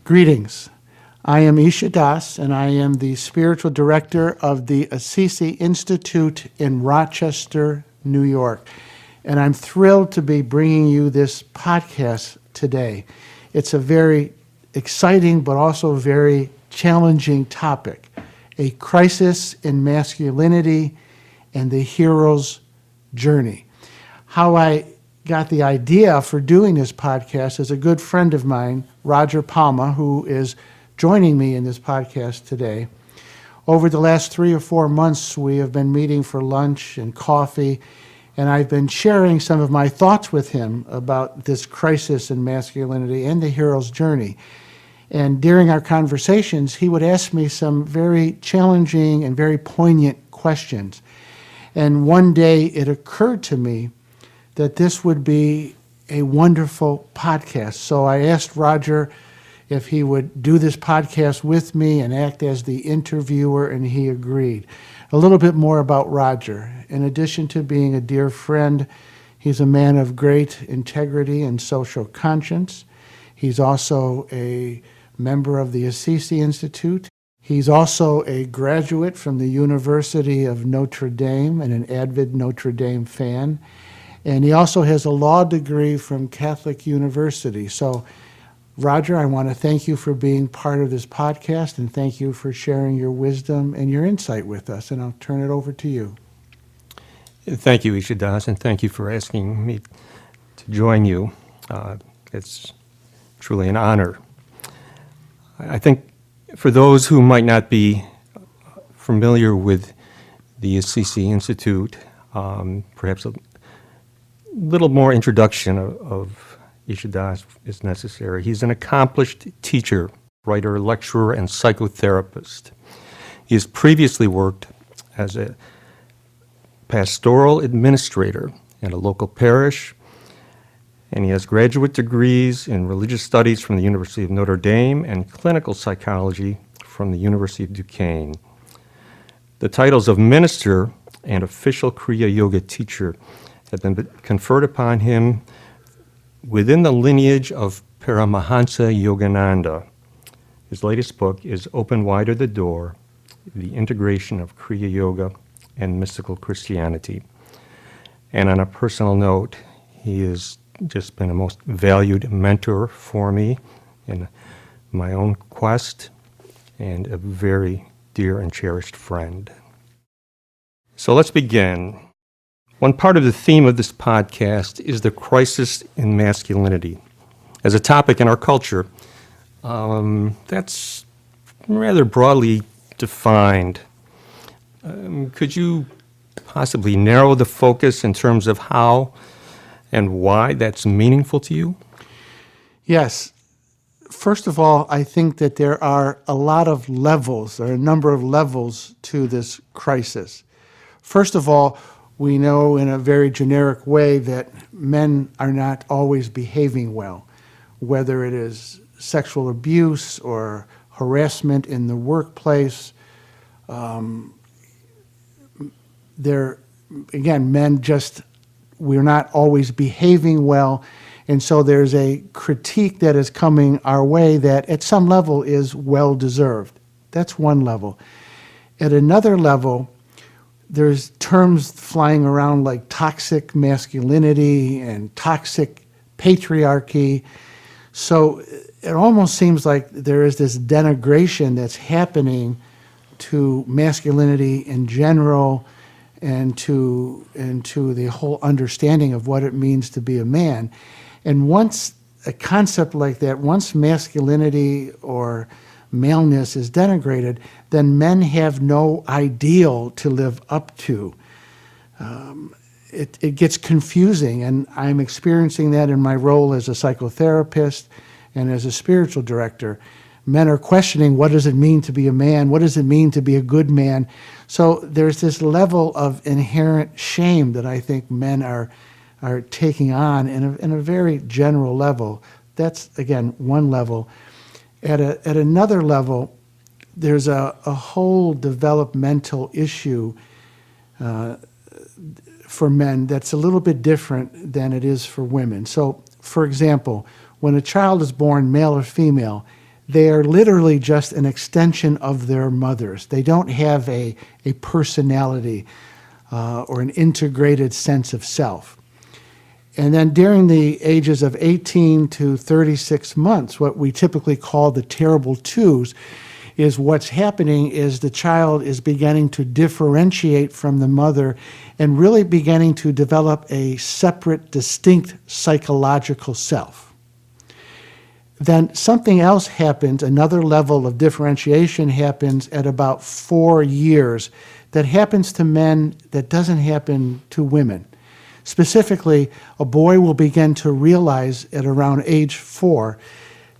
Greetings. I am Isha Das, and I am the spiritual director of the Assisi Institute in Rochester, New York. And I'm thrilled to be bringing you this podcast today. It's a very exciting but also very challenging topic, a crisis in masculinity and the hero's journey. How I got the idea for doing this podcast is a good friend of mine, Roger Palma, who is joining me in this podcast today. Over the last 3 or 4 months, we have been meeting for lunch and coffee, and I've been sharing some of my thoughts with him about this crisis in masculinity and the hero's journey. And during our conversations, he would ask me some very challenging and very poignant questions. And one day it occurred to me that this would be a wonderful podcast. So I asked Roger if he would do this podcast with me and act as the interviewer, and he agreed. A little bit more about Roger. In addition to being a dear friend, he's a man of great integrity and social conscience. He's also a member of the Assisi Institute. He's also a graduate from the University of Notre Dame and an avid Notre Dame fan. And he also has a law degree from Catholic University. So, Roger, I want to thank you for being part of this podcast, and thank you for sharing your wisdom and your insight with us. And I'll turn it over to you. Thank you, Isha Das, and thank you for asking me to join you. It's truly an honor. I think for those who might not be familiar with the Assisi Institute, perhaps a little more introduction of Isha Das is necessary. He's an accomplished teacher, writer, lecturer, and psychotherapist. He has previously worked as a pastoral administrator in a local parish, and he has graduate degrees in religious studies from the University of Notre Dame and clinical psychology from the University of Duquesne. The titles of minister and official Kriya Yoga teacher have been conferred upon him within the lineage of Paramahansa Yogananda. His latest book is Open Wider the Door, The Integration of Kriya Yoga and Mystical Christianity. And on a personal note, he has just been a most valued mentor for me in my own quest and a very dear and cherished friend. So let's begin. One part of the theme of this podcast is the crisis in masculinity. As a topic in our culture, that's rather broadly defined. Could you possibly narrow the focus in terms of how and why that's meaningful to you? Yes. First of all, I think that there are a lot of levels, or a number of levels to this crisis. First of all, we know in a very generic way that men are not always behaving well, whether it is sexual abuse or harassment in the workplace. We're not always behaving well, and so there's a critique that is coming our way that at some level is well-deserved. That's one level. At another level, there's terms flying around like toxic masculinity and toxic patriarchy. So it almost seems like there is this denigration that's happening to masculinity in general and to the whole understanding of what it means to be a man. And once a concept like that, once masculinity or maleness is denigrated, then men have no ideal to live up to. It gets confusing, and I'm experiencing that in my role as a psychotherapist and as a spiritual director. Men are questioning, what does it mean to be a man? What does it mean to be a good man? So there's this level of inherent shame that I think men are taking on in a very general level. That's, again, one level. At another level, there's a whole developmental issue for men that's a little bit different than it is for women. So, for example, when a child is born, male or female, they are literally just an extension of their mothers. They don't have a personality or an integrated sense of self. And then during the ages of 18 to 36 months, what we typically call the terrible twos, is what's happening is the child is beginning to differentiate from the mother and really beginning to develop a separate, distinct psychological self. Then something else happens, another level of differentiation happens at about 4 years that happens to men that doesn't happen to women. Specifically, a boy will begin to realize at around age 4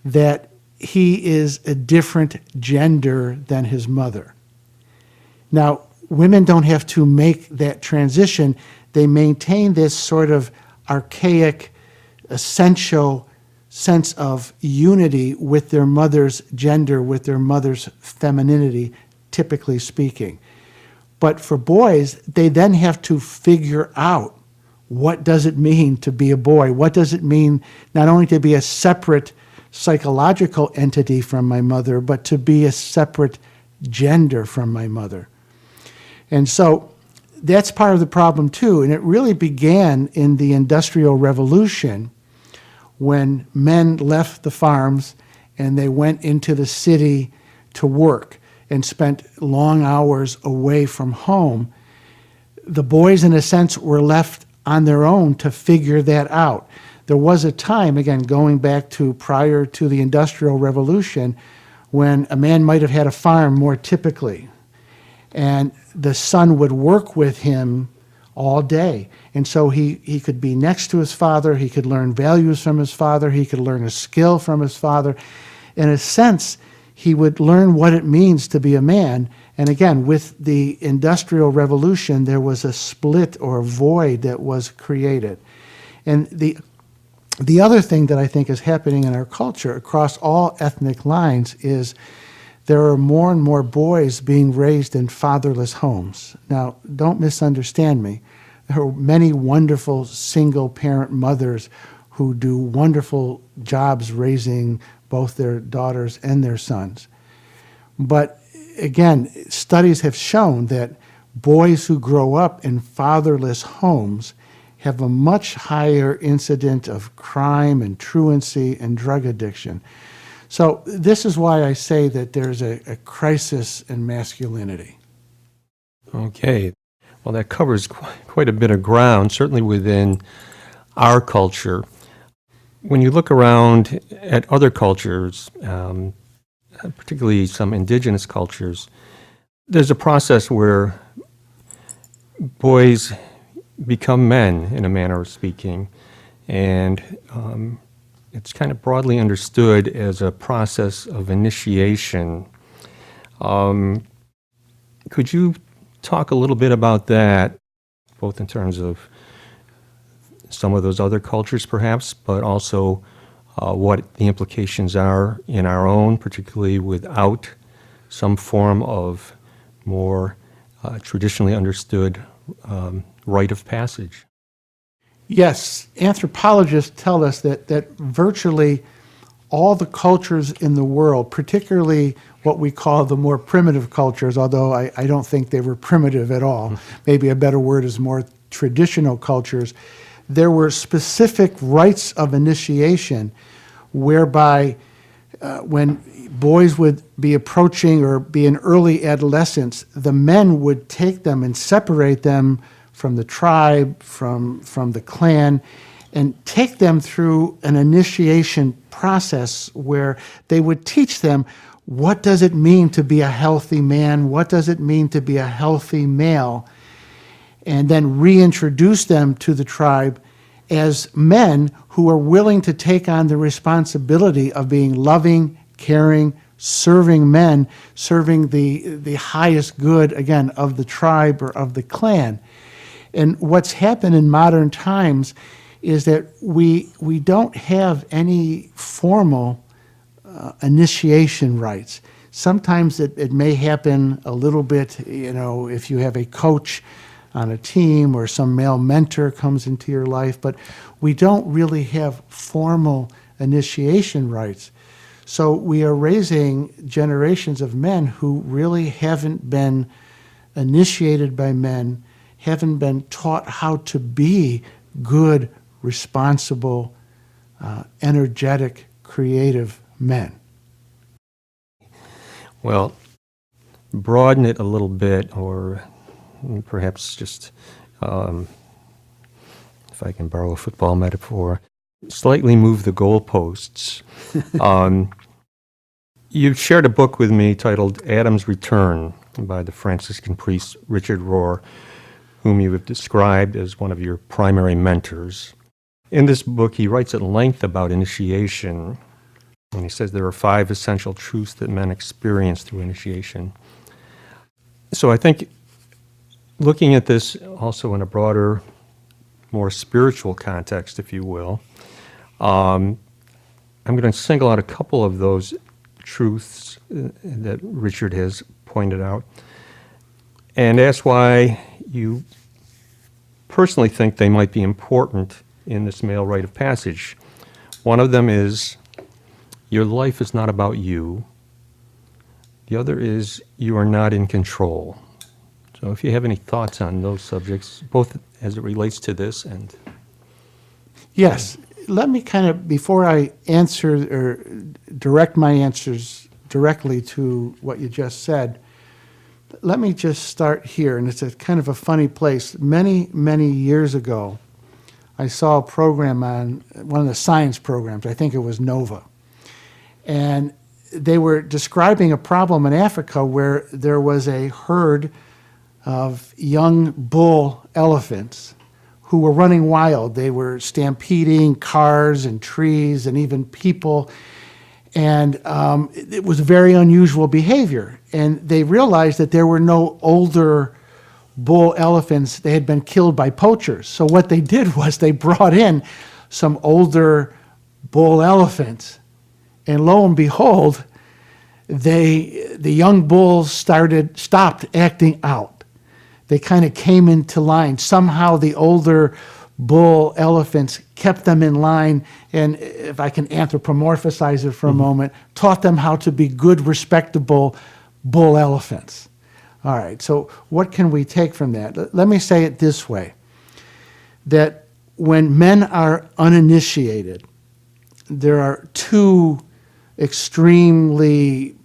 that he is a different gender than his mother. Now, women don't have to make that transition. They maintain this sort of archaic, essential sense of unity with their mother's gender, with their mother's femininity, typically speaking. But for boys, they then have to figure out, what does it mean to be a boy? What does it mean not only to be a separate psychological entity from my mother, but to be a separate gender from my mother? And so that's part of the problem too. And it really began in the Industrial Revolution when men left the farms and they went into the city to work and spent long hours away from home. The boys, in a sense, were left on their own to figure that out. There was a time, again, going back to prior to the Industrial Revolution, when a man might have had a farm more typically, and the son would work with him all day. And so he could be next to his father, he could learn values from his father, he could learn a skill from his father. In a sense, he would learn what it means to be a man. And again, with the Industrial Revolution, there was a split or a void that was created. And the other thing that I think is happening in our culture across all ethnic lines is there are more and more boys being raised in fatherless homes. Now, don't misunderstand me. There are many wonderful single-parent mothers who do wonderful jobs raising both their daughters and their sons. But again, studies have shown that boys who grow up in fatherless homes have a much higher incidence of crime and truancy and drug addiction. So this is why I say that there's a crisis in masculinity. Okay. Well, that covers quite a bit of ground, certainly within our culture. When you look around at other cultures, particularly some indigenous cultures, there's a process where boys become men, in a manner of speaking, and it's kind of broadly understood as a process of initiation. Could you talk a little bit about that, both in terms of some of those other cultures perhaps, but also what the implications are in our own, particularly without some form of more traditionally understood rite of passage? Yes, anthropologists tell us that virtually all the cultures in the world, particularly what we call the more primitive cultures, although I don't think they were primitive at all, maybe a better word is more traditional cultures, there were specific rites of initiation whereby when boys would be approaching or be in early adolescence, the men would take them and separate them from the tribe, from the clan, and take them through an initiation process where they would teach them, what does it mean to be a healthy man? What does it mean to be a healthy male? And then reintroduce them to the tribe as men who are willing to take on the responsibility of being loving, caring, serving men, serving the highest good, again, of the tribe or of the clan. And what's happened in modern times is that we don't have any formal initiation rites. Sometimes it may happen a little bit, if you have a coach on a team or some male mentor comes into your life, but we don't really have formal initiation rites. So we are raising generations of men who really haven't been initiated by men, haven't been taught how to be good, responsible, energetic, creative men. Well, broaden it a little bit, or perhaps just, if I can borrow a football metaphor, slightly move the goalposts. You've shared a book with me titled Adam's Return by the Franciscan priest Richard Rohr, whom you have described as one of your primary mentors. In this book, he writes at length about initiation, and he says there are 5 essential truths that men experience through initiation. So I think looking at this also in a broader, more spiritual context, if you will, I'm going to single out a couple of those truths that Richard has pointed out and ask why you personally think they might be important in this male rite of passage. One of them is, your life is not about you. The other is, you are not in control. So if you have any thoughts on those subjects, both as it relates to this and... Yes. Let me kind of, before I answer or direct my answers directly to what you just said, let me just start here. And it's a kind of a funny place. Many, many years ago, I saw a program on one of the science programs. I think it was Nova. And they were describing a problem in Africa where there was a herd of young bull elephants who were running wild. They were stampeding cars and trees and even people. And it was very unusual behavior. And they realized that there were no older bull elephants. They had been killed by poachers. So what they did was they brought in some older bull elephants. And lo and behold, the young bulls stopped acting out. They kind of came into line. Somehow the older bull elephants kept them in line, and if I can anthropomorphize it for a moment, taught them how to be good, respectable bull elephants. All right, so what can we take from that? Let me say it this way, that when men are uninitiated, there are 2 extremely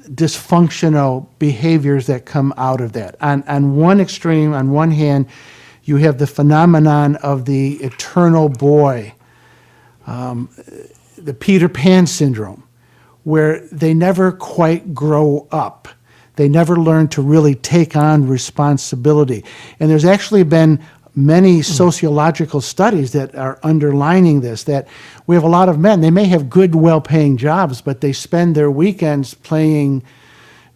dysfunctional behaviors that come out of that. On one extreme, on one hand, you have the phenomenon of the eternal boy, the Peter Pan syndrome, where they never quite grow up. They never learn to really take on responsibility. And there's actually been many sociological studies that are underlining this, that we have a lot of men, they may have good, well-paying jobs, but they spend their weekends playing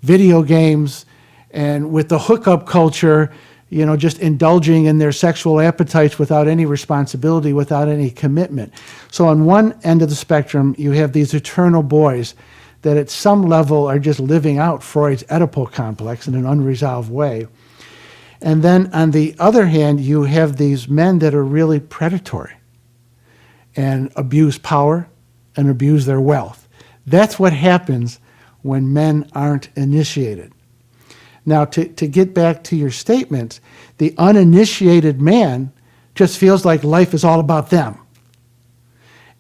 video games and with the hookup culture, you know, just indulging in their sexual appetites without any responsibility, without any commitment. So on one end of the spectrum, you have these eternal boys that at some level are just living out Freud's Oedipal complex in an unresolved way. And then on the other hand, you have these men that are really predatory and abuse power and abuse their wealth. That's what happens when men aren't initiated. Now, to get back to your statements, the uninitiated man just feels like life is all about them.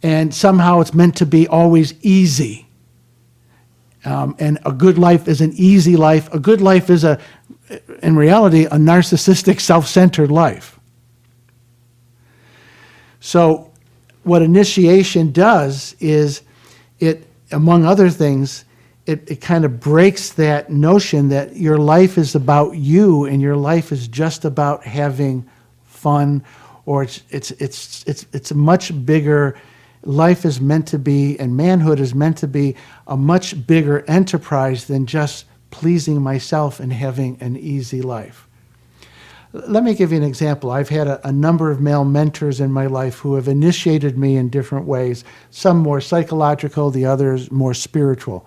And somehow it's meant to be always easy. And a good life is an easy life. A good life is, in reality, a narcissistic, self-centered life. So what initiation does is it, among other things, it kind of breaks that notion that your life is about you and your life is just about having fun, or it's a much bigger. Life is meant to be, and manhood is meant to be, a much bigger enterprise than just pleasing myself and having an easy life. Let me give you an example. I've had a number of male mentors in my life who have initiated me in different ways, some more psychological, the others more spiritual.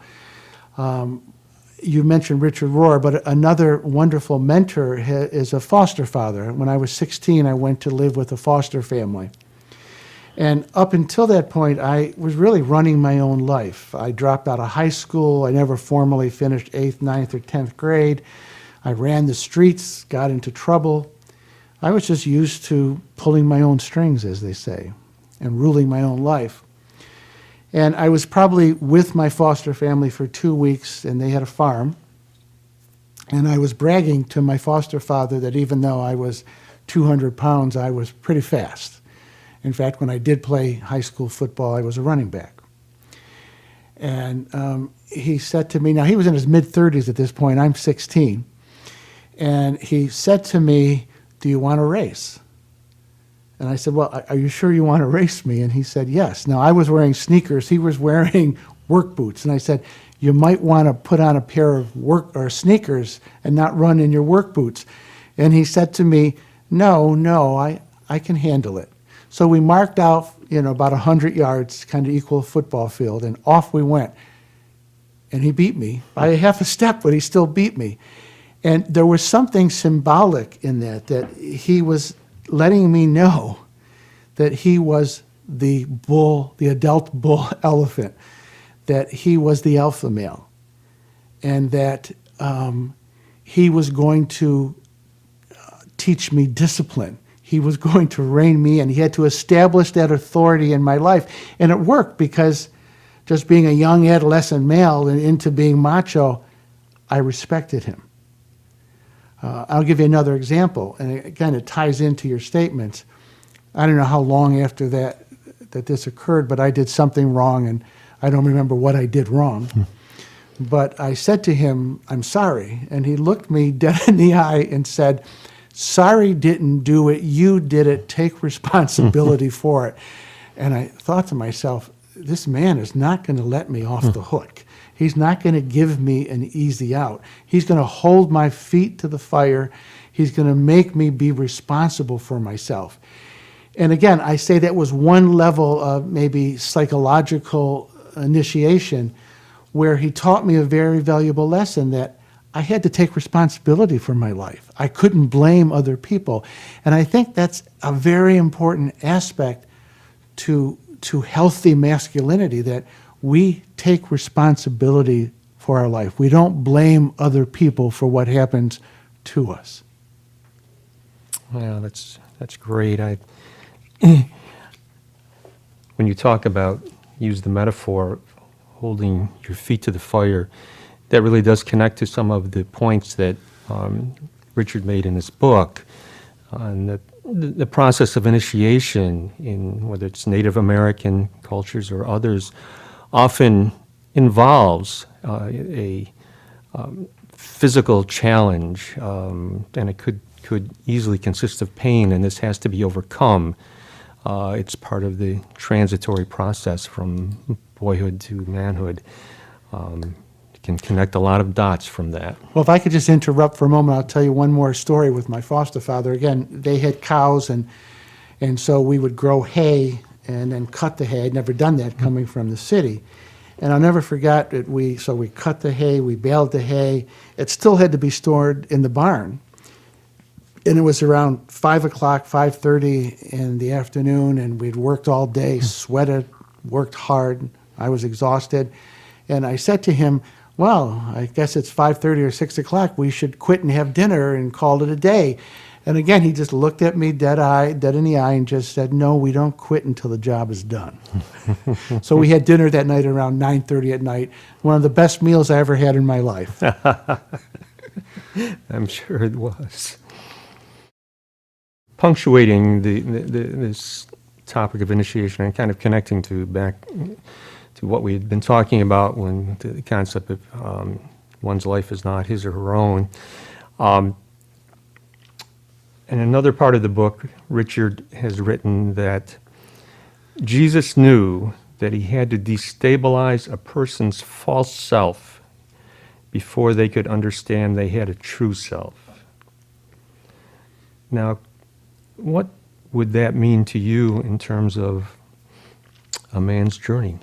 You mentioned Richard Rohr, but another wonderful mentor is a foster father. When I was 16, I went to live with a foster family. And up until that point, I was really running my own life. I dropped out of high school. I never formally finished 8th, ninth, or 10th grade. I ran the streets, got into trouble. I was just used to pulling my own strings, as they say, and ruling my own life. And I was probably with my foster family for 2 weeks, and they had a farm. And I was bragging to my foster father that even though I was 200 pounds, I was pretty fast. In fact, when I did play high school football, I was a running back. And he said to me, now he was in his mid-30s at this point, I'm 16. And he said to me, do you want to race? And I said, well, are you sure you want to race me? And he said, yes. Now, I was wearing sneakers. He was wearing work boots. And I said, you might want to put on a pair of work or sneakers and not run in your work boots. And he said to me, no, I can handle it. So we marked out, about 100 yards, kind of equal football field, and off we went. And he beat me by a half a step, but he still beat me. And there was something symbolic in that he was letting me know that he was the bull, the adult bull elephant, that he was the alpha male, and that he was going to teach me discipline. He was going to rein me in. He had to establish that authority in my life. And it worked because just being a young adolescent male and into being macho, I respected him. I'll give you another example, and it kind of ties into your statements. I don't know how long after that this occurred, but I did something wrong, and I don't remember what I did wrong. But I said to him, I'm sorry. And he looked me dead in the eye and said, sorry didn't do it, you did it, take responsibility for it. And I thought to myself, this man is not going to let me off the hook. He's not going to give me an easy out. He's going to hold my feet to the fire. He's going to make me be responsible for myself. And again, I say that was one level of maybe psychological initiation where he taught me a very valuable lesson that I had to take responsibility for my life. I couldn't blame other people. And I think that's a very important aspect to healthy masculinity, that we take responsibility for our life. We don't blame other people for what happens to us. Well, that's great. When you talk about, use the metaphor, holding your feet to the fire, that really does connect to some of the points that Richard made in his book on the process of initiation in whether it's Native American cultures or others often involves a physical challenge, and it could easily consist of pain, and this has to be overcome. It's part of the transitory process from boyhood to manhood. Can connect a lot of dots from that. Well, if I could just interrupt for a moment, I'll tell you one more story with my foster father. Again, they had cows, and so we would grow hay and then cut the hay. I'd never done that coming from the city. And I'll never forget that we cut the hay, we baled the hay. It still had to be stored in the barn. And it was around 5 o'clock, 5:30 in the afternoon, and we'd worked all day, sweated, worked hard. I was exhausted. And I said to him, well, I guess it's 5:30 or 6 o'clock. We should quit and have dinner and call it a day. And again, he just looked at me dead in the eye and just said, no, we don't quit until the job is done. So we had dinner that night around 9:30 at night. One of the best meals I ever had in my life. I'm sure it was. Punctuating this topic of initiation and kind of connecting to back to what we had been talking about when the concept of one's life is not his or her own. In another part of the book, Richard has written that Jesus knew that he had to destabilize a person's false self before they could understand they had a true self. Now, what would that mean to you in terms of a man's journey?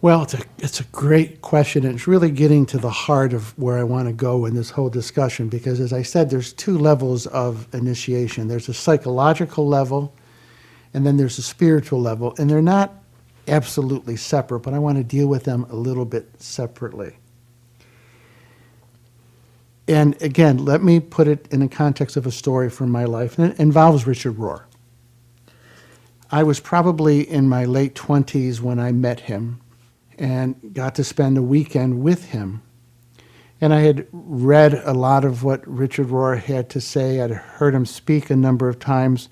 Well, it's a great question, and it's really getting to the heart of where I want to go in this whole discussion, because as I said, there's two levels of initiation. There's a psychological level, and then there's a spiritual level, and they're not absolutely separate, but I want to deal with them a little bit separately. And again, let me put it in the context of a story from my life, and it involves Richard Rohr. I was probably in my late 20s when I met him and got to spend a weekend with him. And I had read a lot of what Richard Rohr had to say. I'd heard him speak a number of times,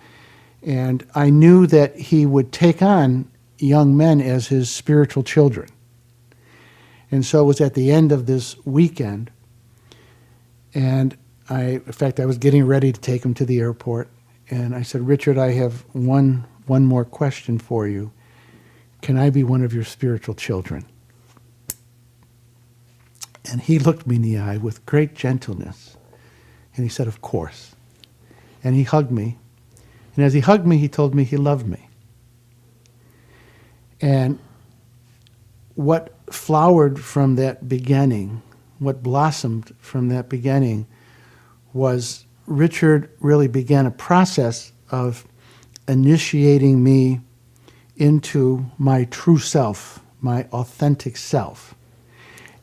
and I knew that he would take on young men as his spiritual children. And so it was at the end of this weekend, and in fact, I was getting ready to take him to the airport, and I said, Richard, I have one more question for you. Can I be one of your spiritual children? And he looked me in the eye with great gentleness, and he said, of course. And he hugged me, and as he hugged me, he told me he loved me. And what flowered from that beginning, what blossomed from that beginning, was Richard really began a process of initiating me into my true self, my authentic self.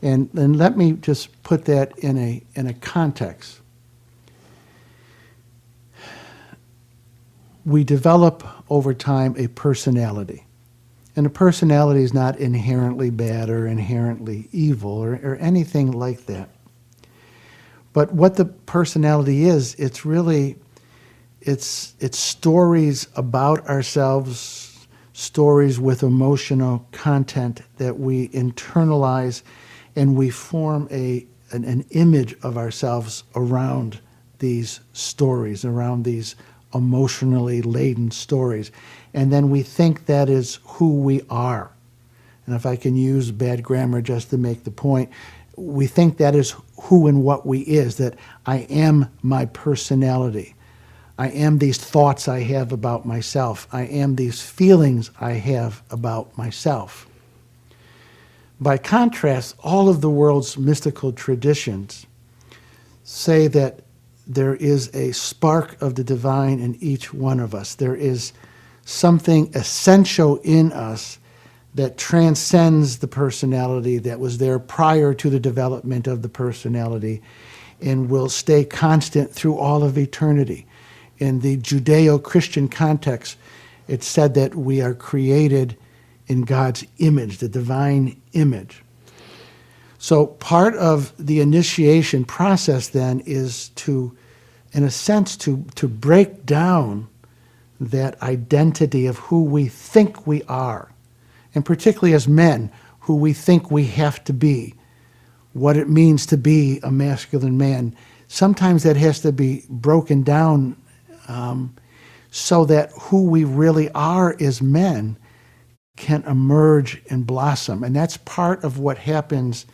And let me just put that in a context. We develop over time a personality. And a personality is not inherently bad or inherently evil or anything like that. But what the personality is, it's stories about ourselves, stories with emotional content that we internalize, and we form an image of ourselves around these stories, around these emotionally laden stories. And then we think that is who we are. And if I can use bad grammar just to make the point, we think that is who and what we is, that I am my personality. I am these thoughts I have about myself. I am these feelings I have about myself. By contrast, all of the world's mystical traditions say that there is a spark of the divine in each one of us. There is something essential in us that transcends the personality that was there prior to the development of the personality and will stay constant through all of eternity. In the Judeo-Christian context, it's said that we are created in God's image, the divine image. So part of the initiation process then is to, in a sense, to break down that identity of who we think we are, and particularly as men, who we think we have to be, what it means to be a masculine man. Sometimes that has to be broken down so that who we really are as men can emerge and blossom. And that's part of what happens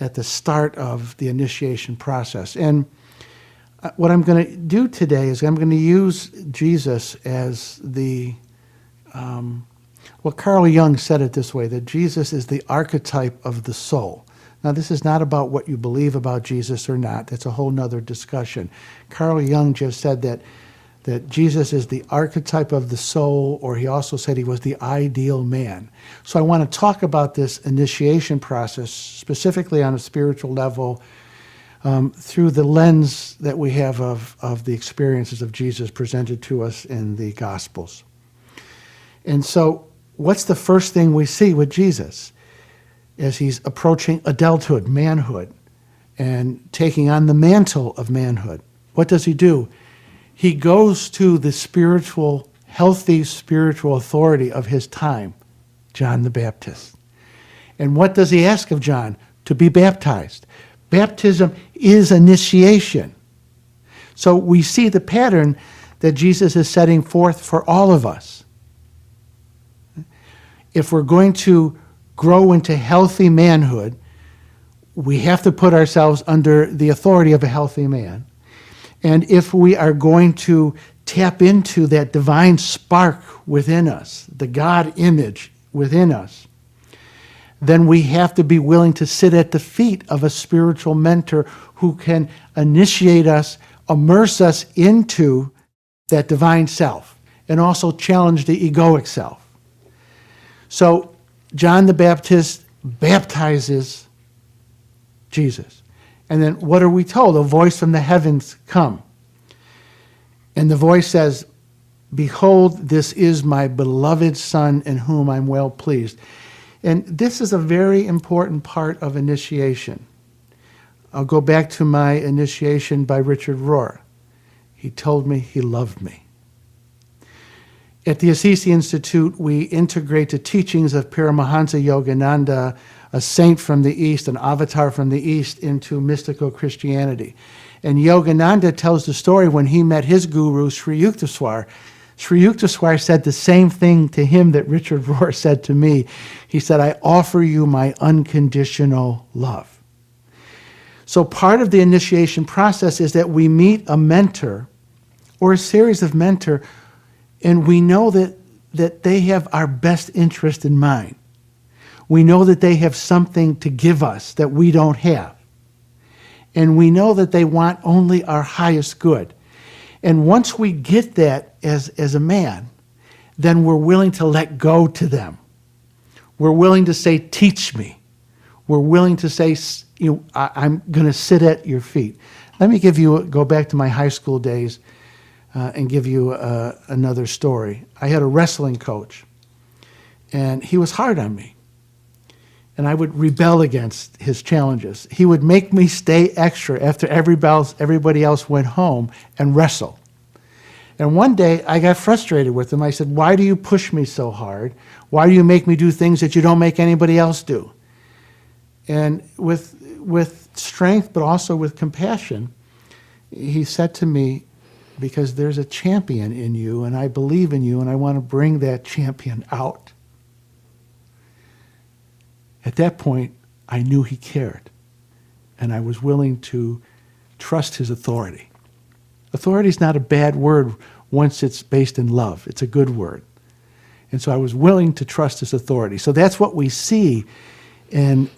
at the start of the initiation process. And what I'm going to do today is I'm going to use Jesus as Carl Jung said it this way, that Jesus is the archetype of the soul. Now, this is not about what you believe about Jesus or not. That's a whole nother discussion. Carl Jung just said that Jesus is the archetype of the soul, or he also said he was the ideal man. So I want to talk about this initiation process, specifically on a spiritual level, through the lens that we have of the experiences of Jesus presented to us in the Gospels. And so what's the first thing we see with Jesus as he's approaching adulthood, manhood, and taking on the mantle of manhood? What does he do? He goes to the healthy spiritual authority of his time, John the Baptist. And what does he ask of John? To be baptized. Baptism is initiation. So we see the pattern that Jesus is setting forth for all of us. If we're going to grow into healthy manhood, we have to put ourselves under the authority of a healthy man. And if we are going to tap into that divine spark within us, the God image within us, then we have to be willing to sit at the feet of a spiritual mentor who can initiate us, immerse us into that divine self. and also challenge the egoic self. So John the Baptist baptizes Jesus. And then what are we told? A voice from the heavens come. And the voice says, "Behold, this is my beloved Son in whom I'm well pleased." And this is a very important part of initiation. I'll go back to my initiation by Richard Rohr. He told me he loved me. At the Assisi Institute, we integrate the teachings of Paramahansa Yogananda, a saint from the East, an avatar from the East, into mystical Christianity. And Yogananda tells the story when he met his guru, Sri Yukteswar. Sri Yukteswar said the same thing to him that Richard Rohr said to me. He said, "I offer you my unconditional love." So part of the initiation process is that we meet a mentor or a series of mentor, and we know that they have our best interest in mind. We know that they have something to give us that we don't have. And we know that they want only our highest good. And once we get that as a man, then we're willing to let go to them. We're willing to say, "Teach me." We're willing to say, "I'm going to sit at your feet." Let me go back to my high school days and give you another story. I had a wrestling coach, and he was hard on me. And I would rebel against his challenges. He would make me stay extra after everybody else went home and wrestle. And one day I got frustrated with him. I said, "Why do you push me so hard? Why do you make me do things that you don't make anybody else do?" And with strength, but also with compassion, he said to me, "Because there's a champion in you, and I believe in you, and I want to bring that champion out." At that point, I knew he cared, and I was willing to trust his authority. Authority is not a bad word once it's based in love. It's a good word. And so I was willing to trust his authority. So that's what we see in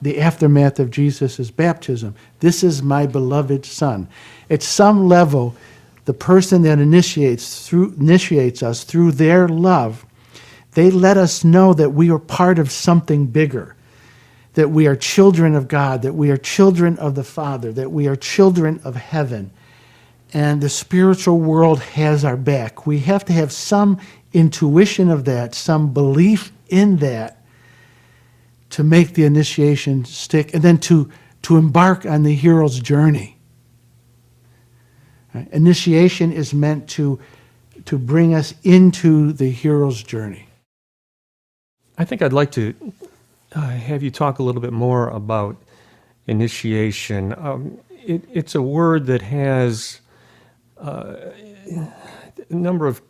the aftermath of Jesus' baptism. This is my beloved Son. At some level, the person that initiates us through their love, they let us know that we are part of something bigger, that we are children of God, that we are children of the Father, that we are children of heaven, and the spiritual world has our back. We have to have some intuition of that, some belief in that, to make the initiation stick, and then to embark on the hero's journey. Right? Initiation is meant to bring us into the hero's journey. I think I'd like to have you talk a little bit more about initiation. It's a word that has a number of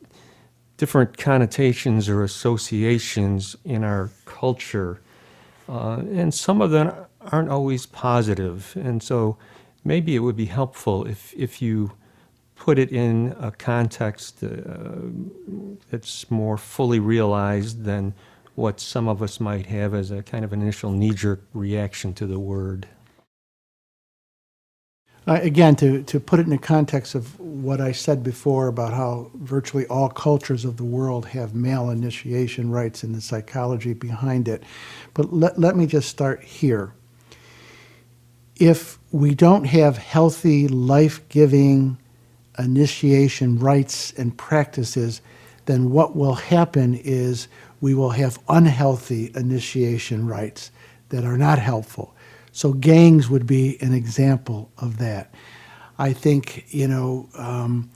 different connotations or associations in our culture, and some of them aren't always positive. And so maybe it would be helpful if you put it in a context that's more fully realized than what some of us might have as a kind of initial knee-jerk reaction to the word. Again, to put it in the context of what I said before about how virtually all cultures of the world have male initiation rites and the psychology behind it. But let me just start here. If we don't have healthy, life-giving initiation rites and practices, then what will happen is we will have unhealthy initiation rites that are not helpful. So gangs would be an example of that. I think, young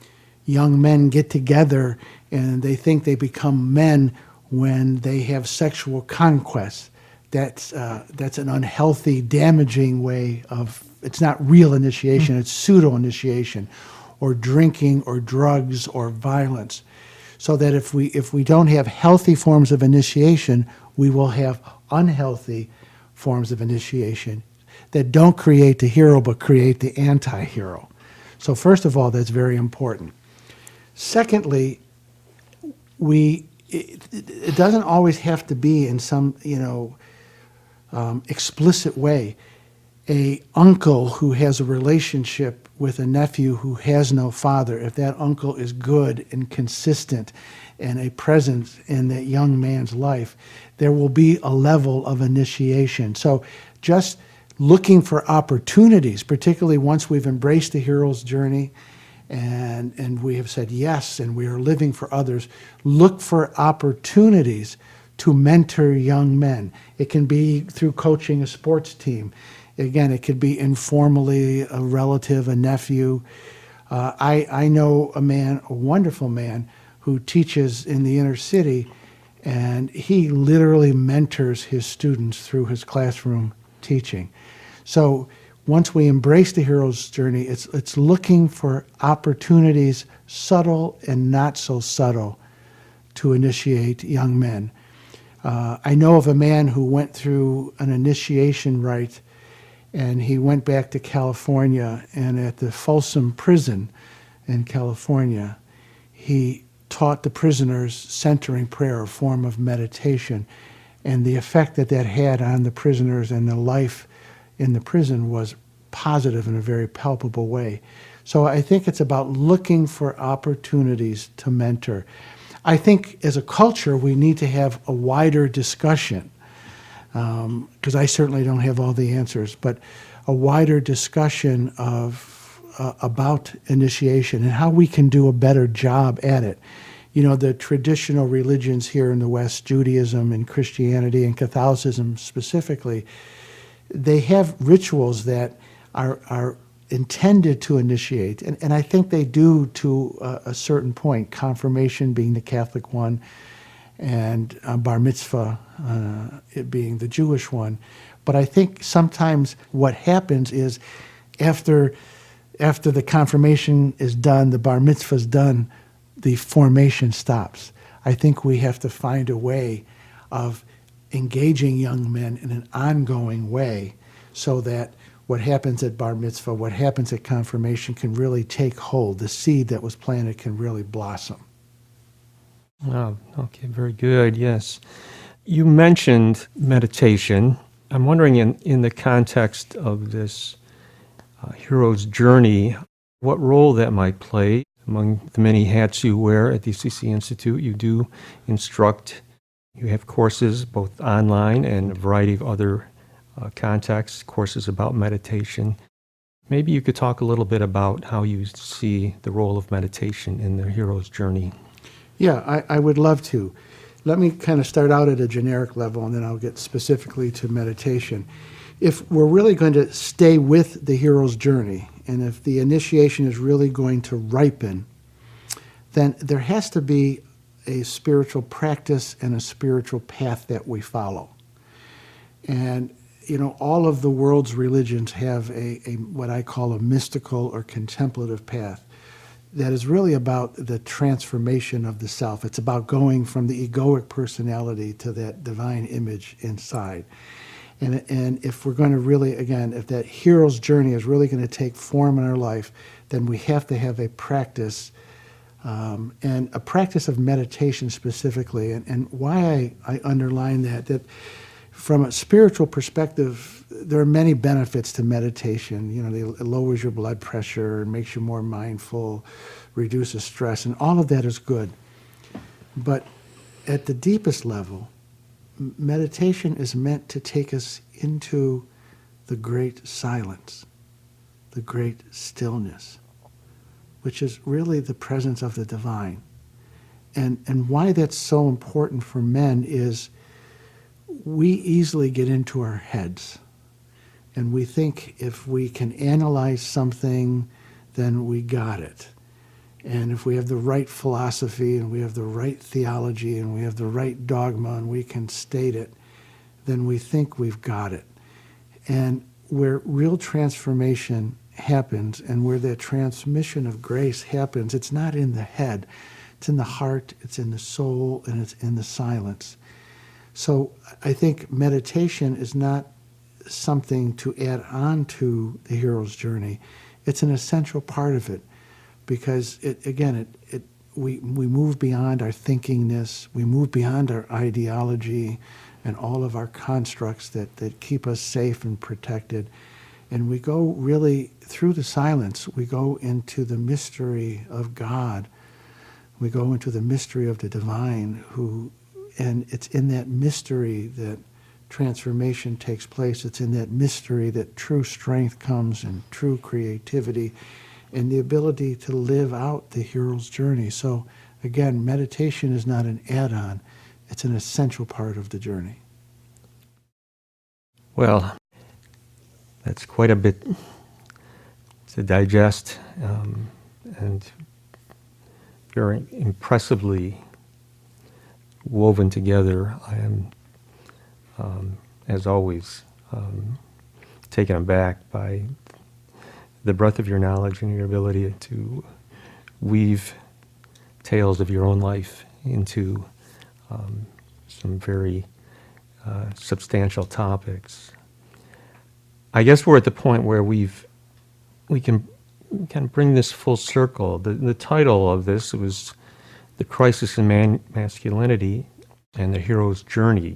men get together and they think they become men when they have sexual conquest. That's an unhealthy, damaging way of, it's not real initiation, it's pseudo-initiation, or drinking or drugs or violence. So that if we don't have healthy forms of initiation, we will have unhealthy forms of initiation that don't create the hero but create the anti-hero. So first of all, that's very important. Secondly, it doesn't always have to be in some explicit way. A uncle who has a relationship with a nephew who has no father, if that uncle is good and consistent and a presence in that young man's life, there will be a level of initiation. So just looking for opportunities, particularly once we've embraced the hero's journey and we have said yes and we are living for others, look for opportunities to mentor young men. It can be through coaching a sports team. Again, it could be informally a relative, a nephew. I know a man, a wonderful man, who teaches in the inner city, and he literally mentors his students through his classroom teaching. So once we embrace the hero's journey, it's looking for opportunities, subtle and not so subtle, to initiate young men. I know of a man who went through an initiation rite, and he went back to California, and at the Folsom Prison in California, he taught the prisoners centering prayer, a form of meditation, and the effect that that had on the prisoners and the life in the prison was positive in a very palpable way. So I think it's about looking for opportunities to mentor. I think as a culture, we need to have a wider discussion, because I certainly don't have all the answers, but a wider discussion of about initiation and how we can do a better job at it. You know, the traditional religions here in the West, Judaism and Christianity and Catholicism specifically, they have rituals that are intended to initiate, and I think they do to a certain point, confirmation being the Catholic one, and bar mitzvah it being the Jewish one. But I think sometimes what happens is after the confirmation is done, the bar mitzvah is done, the formation stops. I think we have to find a way of engaging young men in an ongoing way so that what happens at bar mitzvah, what happens at confirmation can really take hold. The seed that was planted can really blossom. Oh, okay, very good, yes. You mentioned meditation. I'm wondering in the context of this hero's journey, what role that might play among the many hats you wear at the CC Institute. You do instruct, you have courses both online and a variety of other contexts, courses about meditation. Maybe you could talk a little bit about how you see the role of meditation in the hero's journey. Yeah, I would love to. Let me kind of start out at a generic level, and then I'll get specifically to meditation. If we're really going to stay with the hero's journey, and if the initiation is really going to ripen, then there has to be a spiritual practice and a spiritual path that we follow. And, you know, all of the world's religions have a what I call a mystical or contemplative path that is really about the transformation of the self. It's about going from the egoic personality to that divine image inside. And if we're going to really, again, if that hero's journey is really going to take form in our life, then we have to have a practice, and a practice of meditation specifically. And why I underline that from a spiritual perspective, there are many benefits to meditation. You know, it lowers your blood pressure, makes you more mindful, reduces stress, and all of that is good. But at the deepest level, meditation is meant to take us into the great silence, the great stillness, which is really the presence of the divine. And why that's so important for men is we easily get into our heads, and we think if we can analyze something, then we got it. And if we have the right philosophy and we have the right theology and we have the right dogma and we can state it, then we think we've got it. And where real transformation happens and where that transmission of grace happens, it's not in the head. It's in the heart, it's in the soul, and it's in the silence. So I think meditation is not something to add on to the hero's journey. It's an essential part of it, because we move beyond our thinkingness, we move beyond our ideology and all of our constructs that keep us safe and protected. And we go really through the silence, we go into the mystery of God. We go into the mystery of the divine, and it's in that mystery that transformation takes place. It's in that mystery that true strength comes and true creativity and the ability to live out the hero's journey. So again, meditation is not an add-on. It's an essential part of the journey. Well, that's quite a bit to digest, and very impressively woven together. I am, as always, taken aback by the breadth of your knowledge and your ability to weave tales of your own life into some very substantial topics. I guess we're at the point where we can bring this full circle. The title of this was The Crisis in Masculinity and the Hero's Journey.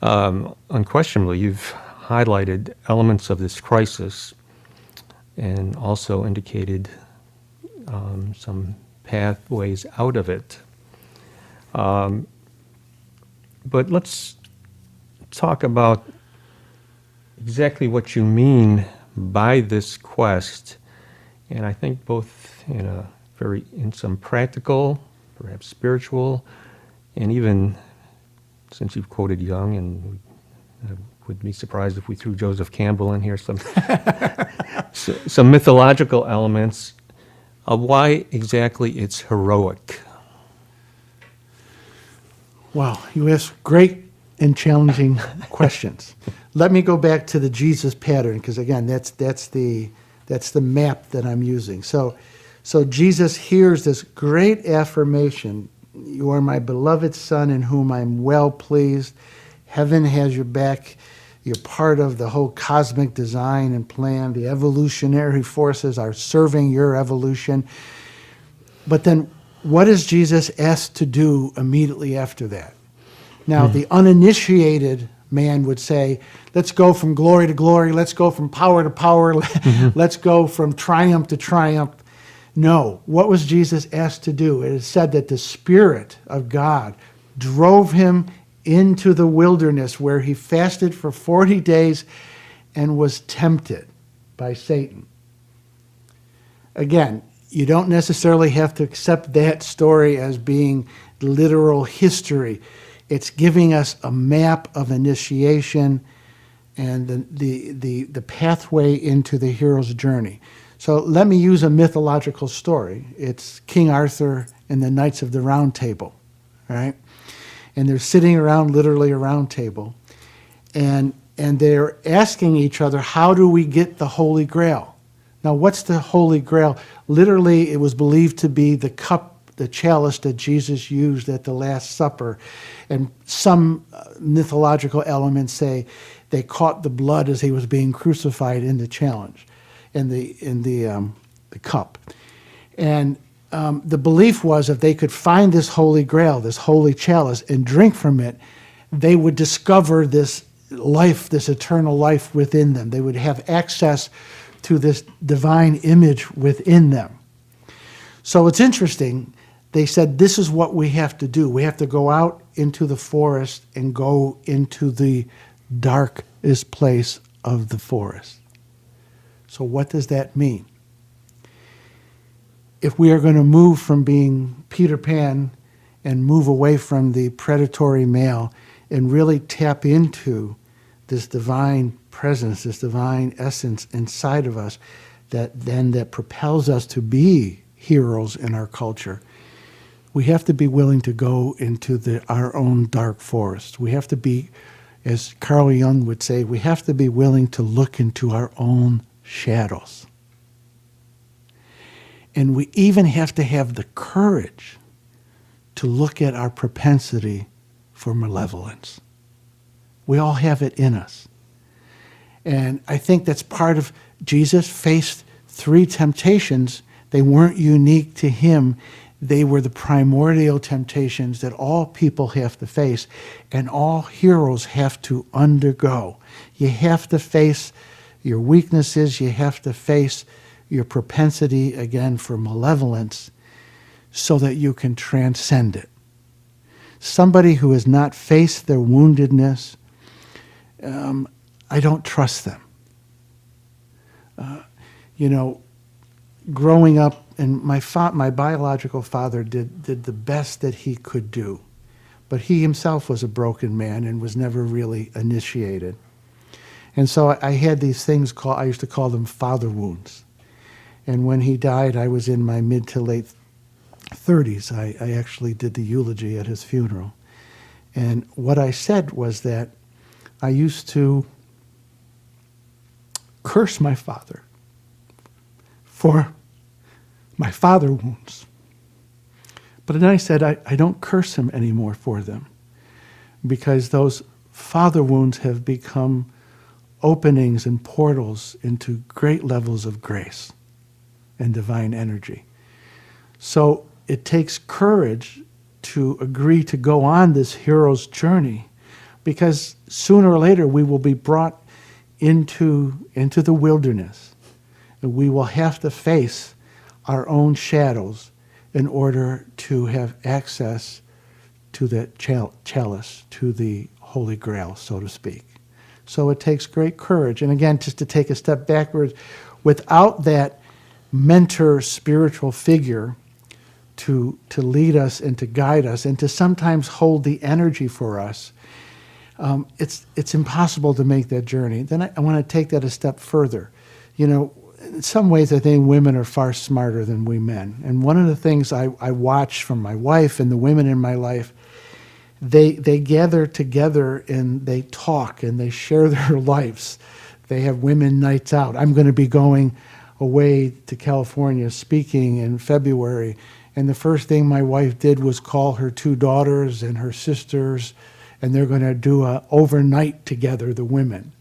Unquestionably, you've highlighted elements of this crisis and also indicated some pathways out of it. But let's talk about exactly what you mean by this quest, and I think both in some practical, perhaps spiritual, and even, since you've quoted Jung, and I would be surprised if we threw Joseph Campbell in here, some mythological elements of why exactly it's heroic. Wow, you ask great and challenging questions. Let me go back to the Jesus pattern, because again, that's the map that I'm using. So Jesus hears this great affirmation: "You are my beloved Son, in whom I'm well pleased. Heaven has your back. You're part of the whole cosmic design and plan. The evolutionary forces are serving your evolution." But then, what is Jesus asked to do immediately after that? Now, the uninitiated man would say, let's go from glory to glory, let's go from power to power, let's go from triumph to triumph. No, what was Jesus asked to do? It is said that the Spirit of God drove him into the wilderness, where he fasted for 40 days and was tempted by Satan. Again, you don't necessarily have to accept that story as being literal history. It's giving us a map of initiation and the pathway into the hero's journey. So let me use a mythological story. It's King Arthur and the Knights of the Round Table, right? And they're sitting around, literally a round table, and they're asking each other, how do we get the Holy Grail? Now, what's the Holy Grail? Literally, it was believed to be the cup, the chalice that Jesus used at the Last Supper. And some mythological elements say they caught the blood as he was being crucified in the challenge, in the cup. And the belief was if they could find this Holy Grail, this holy chalice, and drink from it, they would discover this life, this eternal life within them. They would have access to this divine image within them. So it's interesting. They said, this is what we have to do. We have to go out into the forest and go into the darkest place of the forest. So what does that mean? If we are going to move from being Peter Pan and move away from the predatory male and really tap into this divine presence, this divine essence inside of us that propels us to be heroes in our culture, we have to be willing to go into our own dark forest. We have to be, as Carl Jung would say, we have to be willing to look into our own shadows. And we even have to have the courage to look at our propensity for malevolence. We all have it in us. And I think that's part of, Jesus faced 3 temptations. They weren't unique to him. They were the primordial temptations that all people have to face and all heroes have to undergo. You have to face, your weaknesses. You have to face your propensity, again, for malevolence so that you can transcend it. Somebody who has not faced their woundedness, I don't trust them. Growing up, and my biological father did the best that he could do, but he himself was a broken man and was never really initiated. And so I had these things I used to call them father wounds. And when he died, I was in my mid to late 30s. I actually did the eulogy at his funeral. And what I said was that I used to curse my father for my father wounds. But then I said, I don't curse him anymore for them, because those father wounds have become openings and portals into great levels of grace and divine energy. So it takes courage to agree to go on this hero's journey, because sooner or later we will be brought into the wilderness, and we will have to face our own shadows in order to have access to that chalice, to the Holy Grail, so to speak. So it takes great courage. And again, just to take a step backwards, without that mentor spiritual figure to lead us and to guide us and to sometimes hold the energy for us, it's impossible to make that journey. Then I want to take that a step further. In some ways, I think women are far smarter than we men. And one of the things I watch from my wife and the women in my life, they gather together and they talk and they share their lives. They have women nights out. I'm going to be going away to California speaking in February. And the first thing my wife did was call her 2 daughters and her sisters, and they're going to do a overnight together, the women.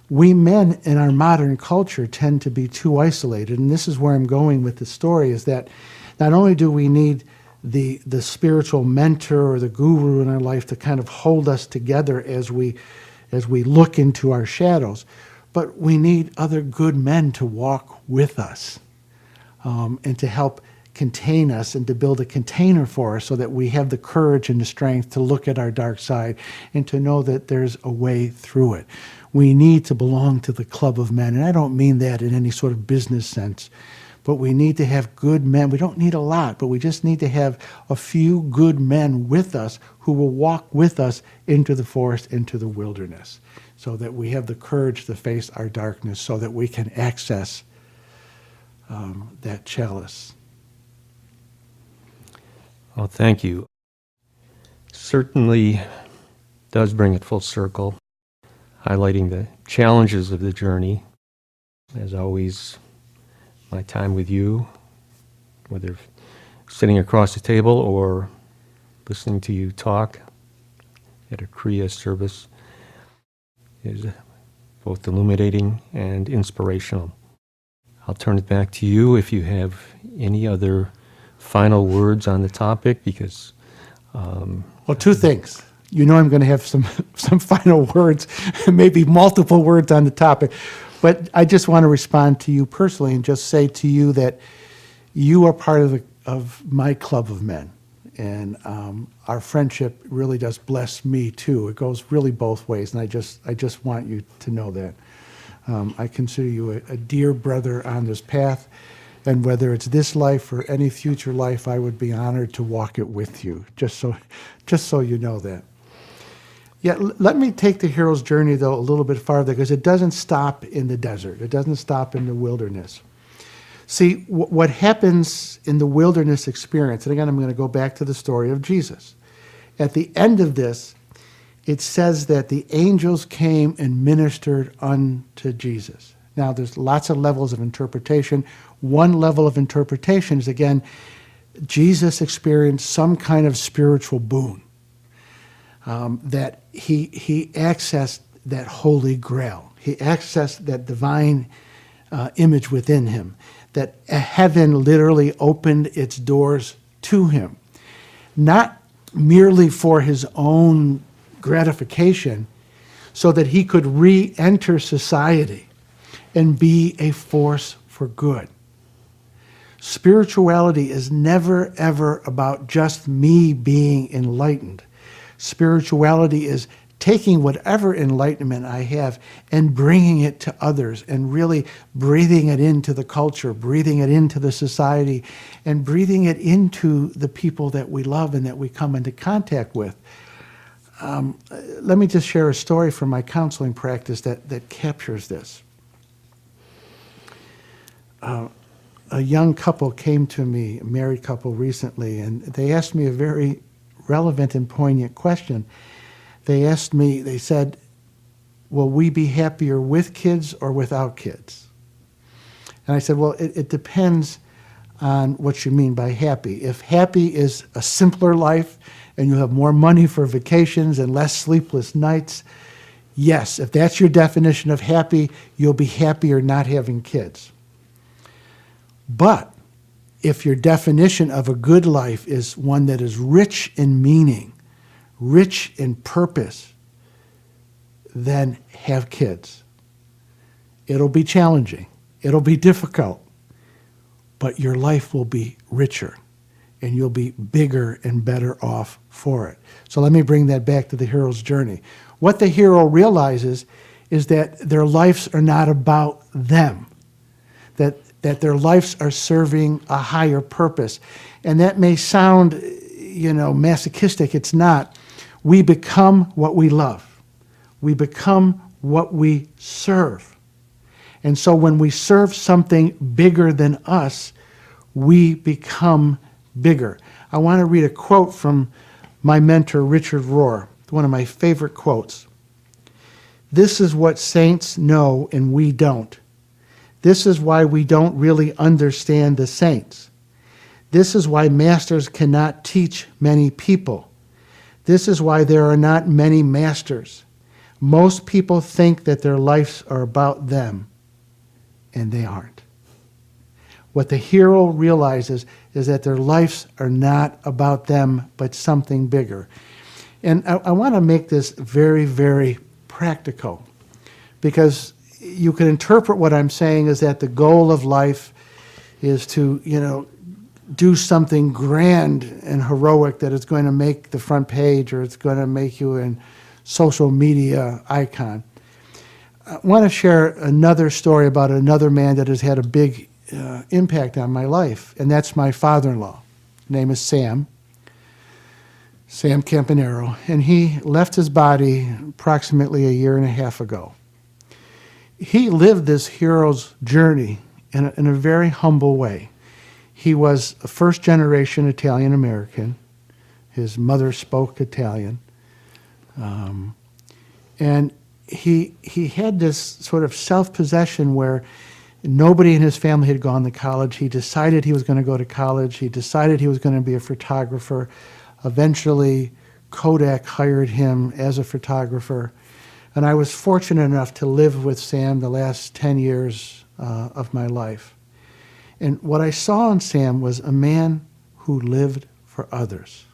We men in our modern culture tend to be too isolated, and this is where I'm going with the story, is that not only do we need the spiritual mentor or the guru in our life to kind of hold us together as we look into our shadows, but we need other good men to walk with us and to help contain us and to build a container for us so that we have the courage and the strength to look at our dark side and to know that there's a way through it. We need to belong to the club of men, and I don't mean that in any sort of business sense, but we need to have good men. We don't need a lot, but we just need to have a few good men with us who will walk with us into the forest, into the wilderness, so that we have the courage to face our darkness, so that we can access that chalice. Well, thank you. Certainly does bring it full circle, highlighting the challenges of the journey. As always, my time with you, whether sitting across the table or listening to you talk at a Kriya service, is both illuminating and inspirational. I'll turn it back to you if you have any other final words on the topic, because Well, 2 things. I'm going to have some final words, maybe multiple words on the topic, but I just want to respond to you personally and just say to you that you are part of my club of men, and our friendship really does bless me too. It goes really both ways, and I just want you to know that. I consider you a dear brother on this path. And whether it's this life or any future life, I would be honored to walk it with you, just so you know that. Yeah, let me take the hero's journey, though, a little bit farther, because it doesn't stop in the desert. It doesn't stop in the wilderness. See, what happens in the wilderness experience, and again, I'm going to go back to the story of Jesus. At the end of this, it says that the angels came and ministered unto Jesus. Now, there's lots of levels of interpretation. One level of interpretation is, again, Jesus experienced some kind of spiritual boon, that he accessed that Holy Grail. He accessed that divine image within him, that heaven literally opened its doors to him, not merely for his own gratification, so that he could re-enter society and be a force for good. Spirituality is never, ever about just me being enlightened. Spirituality is taking whatever enlightenment I have and bringing it to others and really breathing it into the culture, breathing it into the society, and breathing it into the people that we love and that we come into contact with. Let me just share a story from my counseling practice that captures this. A young couple came to me, a married couple recently, and they asked me a very relevant and poignant question. They asked me, they said, will we be happier with kids or without kids? And I said, well, it depends on what you mean by happy. If happy is a simpler life and you have more money for vacations and less sleepless nights, yes, if that's your definition of happy, you'll be happier not having kids. But if your definition of a good life is one that is rich in meaning, rich in purpose, then have kids. It'll be challenging. It'll be difficult. But your life will be richer, and you'll be bigger and better off for it. So let me bring that back to the hero's journey. What the hero realizes is that their lives are not about them, that their lives are serving a higher purpose. And that may sound, masochistic. It's not. We become what we love. We become what we serve. And so when we serve something bigger than us, we become bigger. I want to read a quote from my mentor, Richard Rohr, one of my favorite quotes. This is what saints know and we don't. This is why we don't really understand the saints. This is why masters cannot teach many people. This is why there are not many masters. Most people think that their lives are about them, and they aren't. What the hero realizes is that their lives are not about them, but something bigger. And I want to make this very, very practical, because you can interpret what I'm saying as that the goal of life is to, do something grand and heroic that is going to make the front page or it's going to make you a social media icon. I want to share another story about another man that has had a big impact on my life, and that's my father-in-law. His name is Sam Campanero, and he left his body approximately a year and a half ago. He lived this hero's journey in a very humble way. He was a first-generation Italian-American. His mother spoke Italian. And he had this sort of self-possession where nobody in his family had gone to college. He decided he was going to go to college. He decided he was going to be a photographer. Eventually, Kodak hired him as a photographer. And I was fortunate enough to live with Sam the last 10 years of my life. And what I saw in Sam was a man who lived for others.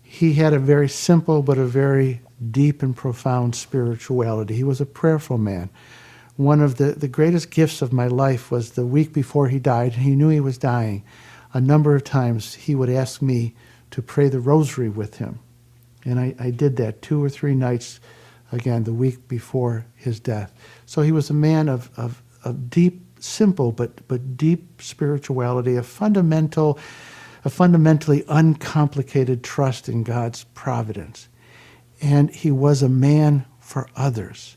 He had a very simple but a very deep and profound spirituality. He was a prayerful man. One of the greatest gifts of my life was the week before he died. He knew he was dying. A number of times he would ask me to pray the rosary with him. And I did that 2 or 3 nights, again, the week before his death. So he was a man of deep, simple, but deep spirituality, a fundamentally uncomplicated trust in God's providence. And he was a man for others.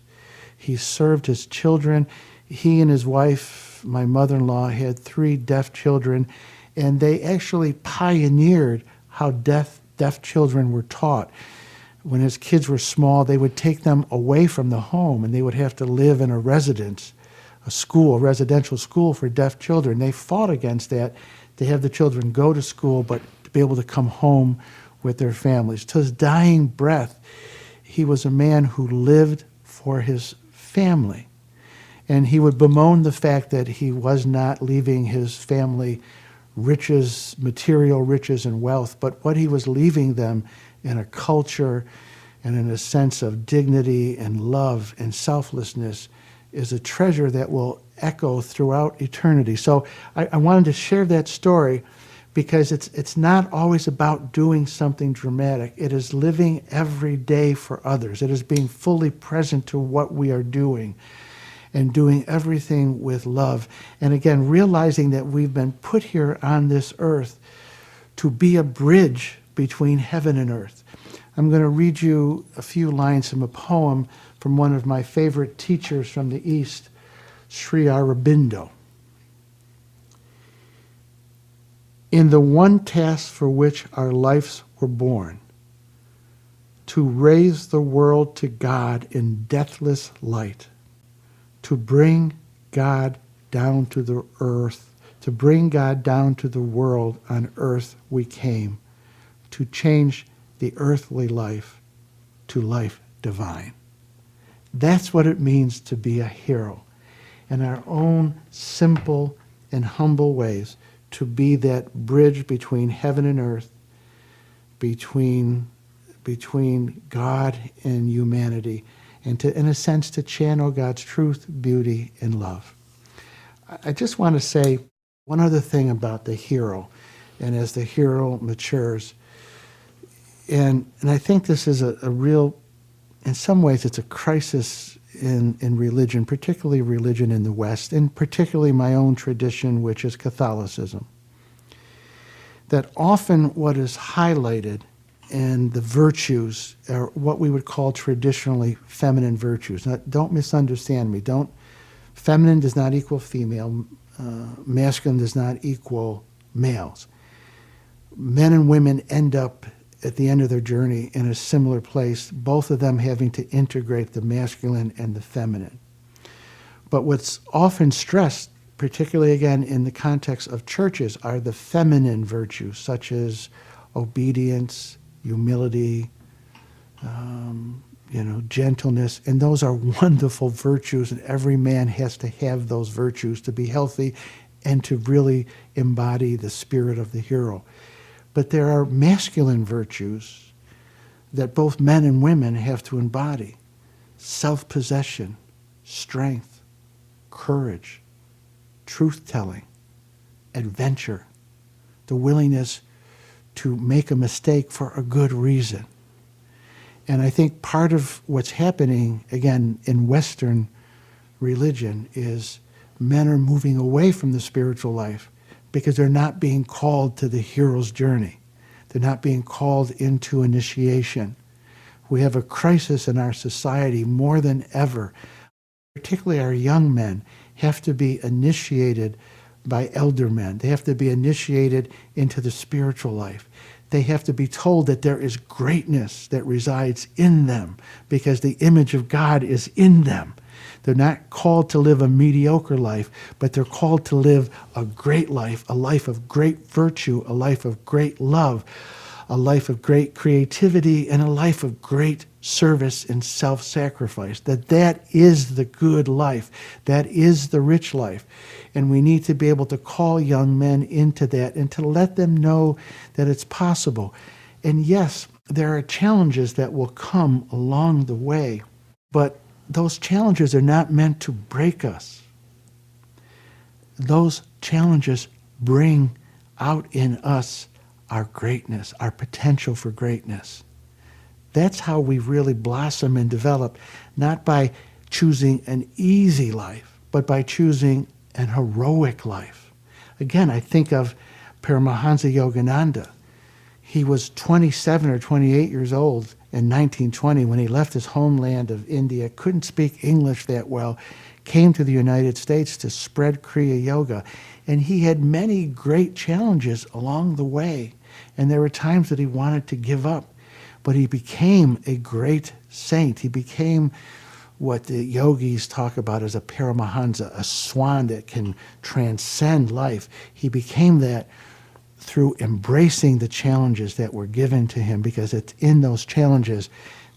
He served his children. He and his wife, my mother-in-law, had 3 deaf children, and they actually pioneered how deaf children were taught. When his kids were small, they would take them away from the home, and they would have to live in a residence, a residential school for deaf children. They fought against that, to have the children go to school, but to be able to come home with their families. To his dying breath, he was a man who lived for his family. And he would bemoan the fact that he was not leaving his family riches, material riches and wealth, but what he was leaving them in a culture and in a sense of dignity and love and selflessness is a treasure that will echo throughout eternity. So I wanted to share that story because it's not always about doing something dramatic. It is living every day for others. It is being fully present to what we are doing and doing everything with love. And again, realizing that we've been put here on this earth to be a bridge between heaven and earth. I'm going to read you a few lines from a poem from one of my favorite teachers from the East, Sri Aurobindo. In the one task for which our lives were born, to raise the world to God in deathless light, to bring God down to the earth, to bring God down to the world on earth we came, to change the earthly life to life divine. That's what it means to be a hero. In our own simple and humble ways, to be that bridge between heaven and earth, between God and humanity, and to, in a sense, to channel God's truth, beauty, and love. I just want to say one other thing about the hero, and as the hero matures, and I think this is a real, in some ways, it's a crisis in religion, particularly religion in the West, and particularly my own tradition, which is Catholicism. That often what is highlighted in the virtues are what we would call traditionally feminine virtues. Now, don't misunderstand me. Feminine does not equal female. Masculine does not equal males. Men and women end up at the end of their journey in a similar place, both of them having to integrate the masculine and the feminine. But what's often stressed, particularly again in the context of churches, are the feminine virtues, such as obedience, humility, gentleness, and those are wonderful virtues, and every man has to have those virtues to be healthy and to really embody the spirit of the hero. But there are masculine virtues that both men and women have to embody: self-possession, strength, courage, truth-telling, adventure, the willingness to make a mistake for a good reason. And I think part of what's happening, again, in Western religion is men are moving away from the spiritual life because they're not being called to the hero's journey. They're not being called into initiation. We have a crisis in our society more than ever. Particularly our young men have to be initiated by elder men. They have to be initiated into the spiritual life. They have to be told that there is greatness that resides in them because the image of God is in them. They're not called to live a mediocre life, but they're called to live a great life, a life of great virtue, a life of great love, a life of great creativity, and a life of great service and self-sacrifice. That is the good life. That is the rich life. And we need to be able to call young men into that and to let them know that it's possible. And yes, there are challenges that will come along the way, but those challenges are not meant to break us. Those challenges bring out in us our greatness, our potential for greatness. That's how we really blossom and develop, not by choosing an easy life, but by choosing an heroic life. Again, I think of Paramahansa Yogananda. He was 27 or 28 years old in 1920 when he left his homeland of India, couldn't speak English that well, came to the United States to spread Kriya Yoga. And he had many great challenges along the way. And there were times that he wanted to give up. But he became a great saint. He became what the yogis talk about as a Paramahansa, a swan that can transcend life. He became that through embracing the challenges that were given to him, because it's in those challenges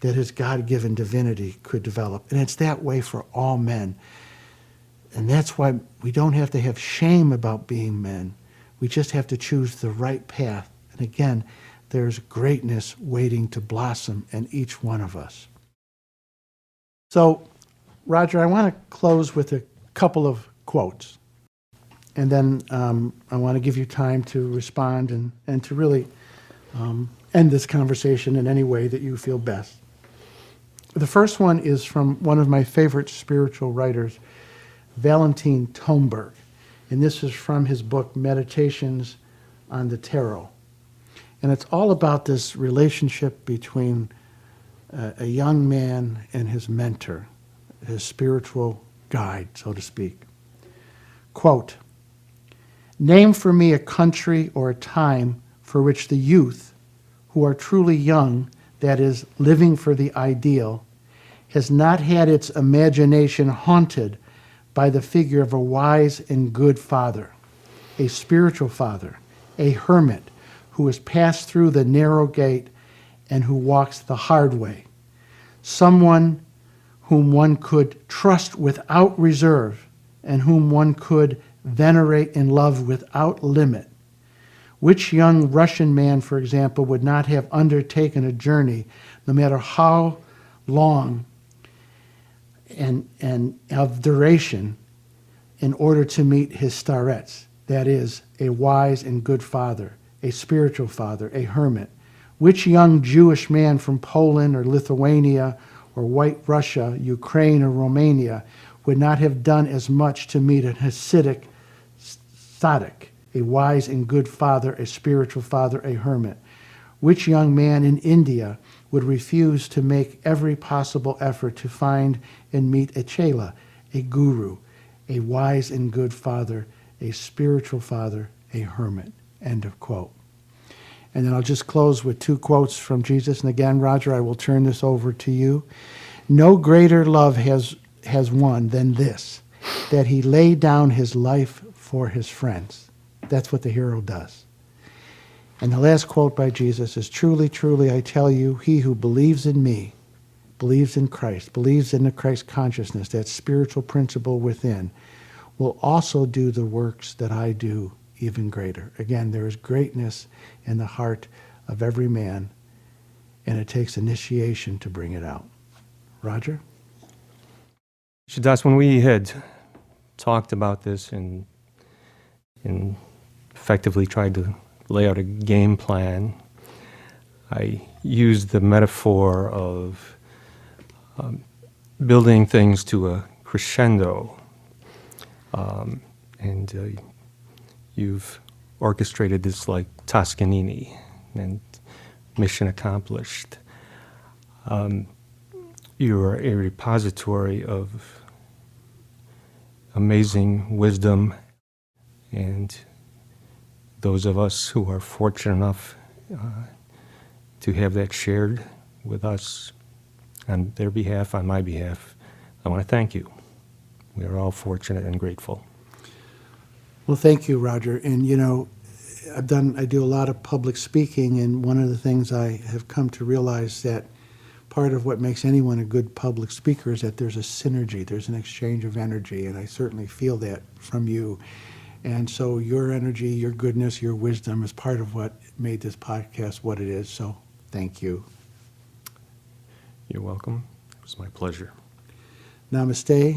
that his God-given divinity could develop. And it's that way for all men. And that's why we don't have to have shame about being men. We just have to choose the right path. And again, there's greatness waiting to blossom in each one of us. So Roger, I want to close with a couple of quotes. And then I want to give you time to respond and to really end this conversation in any way that you feel best. The first one is from one of my favorite spiritual writers, Valentin Tomberg. And this is from his book, Meditations on the Tarot. And it's all about this relationship between a young man and his mentor, his spiritual guide, so to speak. Quote, "Name for me a country or a time for which the youth, who are truly young, that is, living for the ideal, has not had its imagination haunted by the figure of a wise and good father, a spiritual father, a hermit who has passed through the narrow gate and who walks the hard way, someone whom one could trust without reserve and whom one could venerate and love without limit. Which young Russian man, for example, would not have undertaken a journey, no matter how long and of duration, in order to meet his starets, that is, a wise and good father, a spiritual father, a hermit? Which young Jewish man from Poland or Lithuania or White Russia, Ukraine or Romania would not have done as much to meet an Hasidic tzaddik, a wise and good father, a spiritual father, a hermit? Which young man in India would refuse to make every possible effort to find and meet a chela, a guru, a wise and good father, a spiritual father, a hermit?" End of quote. And then I'll just close with two quotes from Jesus. And again, Roger, I will turn this over to you. "No greater love has one than this, that he laid down his life for his friends." That's what the hero does. And the last quote by Jesus is, "Truly, truly, I tell you, he who believes in me, believes in Christ, believes in the Christ consciousness, that spiritual principle within, will also do the works that I do, even greater." Again, there is greatness in the heart of every man, and it takes initiation to bring it out. Roger? Shadas, when we had talked about this and effectively tried to lay out a game plan, I used the metaphor of building things to a crescendo. And you've orchestrated this like Toscanini, and mission accomplished. You're a repository of amazing wisdom, and those of us who are fortunate enough to have that shared with us on their behalf, on my behalf, I want to thank you. We are all fortunate and grateful. Well, thank you, Roger. And you know, I do a lot of public speaking, and one of the things I have come to realize that part of what makes anyone a good public speaker is that there's a synergy, there's an exchange of energy, and I certainly feel that from you. And so your energy, your goodness, your wisdom is part of what made this podcast what it is. So thank you. You're welcome. It was my pleasure. Namaste.